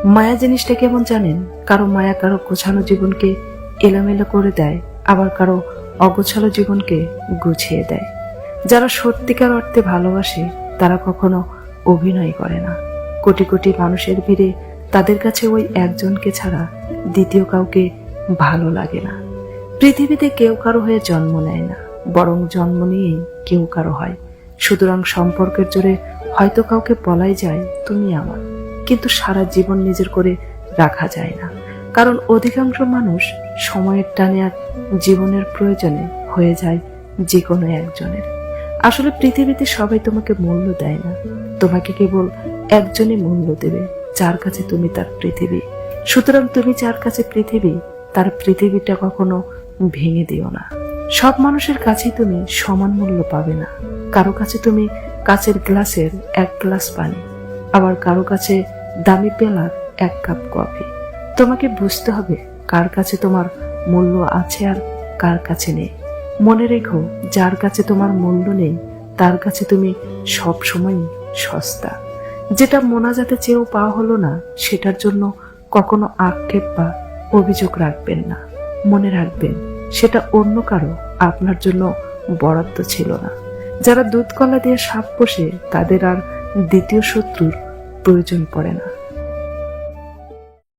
মায়া জিনিসটা কেমন জানেন? কারো মায়া কারো গোছানো জীবনকে এলোমেলো করে দেয়, আবার কারো অগোছালো জীবনকে গুছিয়ে দেয়। যারা সত্যিকার অর্থে ভালোবাসে তারা কখনো অভিনয় করে না। কোটি কোটি মানুষের ভিড়ে তাদের কাছে ওই একজনকে ছাড়া দ্বিতীয় কাউকে ভালো লাগে না। পৃথিবীতে কেউ কারো হয়ে জন্ম নেয় না, বরং জন্ম নিয়েই কেউ কারো হয়। সুতরাং সম্পর্কের জোরে হয়তো কাউকে বলাই যায় তুমি আমার, কিন্তু সারা জীবন নিজের করে রাখা যায় না। কারণ অধিকাংশ মানুষ সময়ের টানে আর জীবনের প্রয়োজনে হয়ে যায় যে কোনো একজনের। আসলে পৃথিবীতে সবাই তোমাকে মূল্য দেয় না, তোমাকে কেবল একজনই মূল্য দেবে, যার কাছে তুমি তার পৃথিবী। সুতরাং তুমি যার কাছে পৃথিবী, তার পৃথিবীটা কখনো ভেঙে দিও না। সব মানুষের কাছেই তুমি সমান মূল্য পাবে না। কারো কাছে তুমি কাচের গ্লাসের এক গ্লাস পানি, আবার কারো কাছে দামি পেলার এক কাপ কফি। তোমাকে বুঝতে হবে কার কাছে তোমার মূল্য আছে আর কার কাছে নেই। মনে রেখো, যার কাছে তোমার মূল্য নেই তার কাছে তুমি সব সময় সস্তা। যেটা মোনাজাতে চেয়েও পাওয়া হলো না, সেটার জন্য কখনো আক্ষেপ বা অভিযোগ রাখবেন না। মনে রাখবেন, সেটা অন্য কারো, আপনার জন্য বরাদ্দ ছিল না। যারা দুধ কলা দিয়ে সাপ পোষে তাদের আর দ্বিতীয় শত্রুর প্রয়োজন পড়ে না।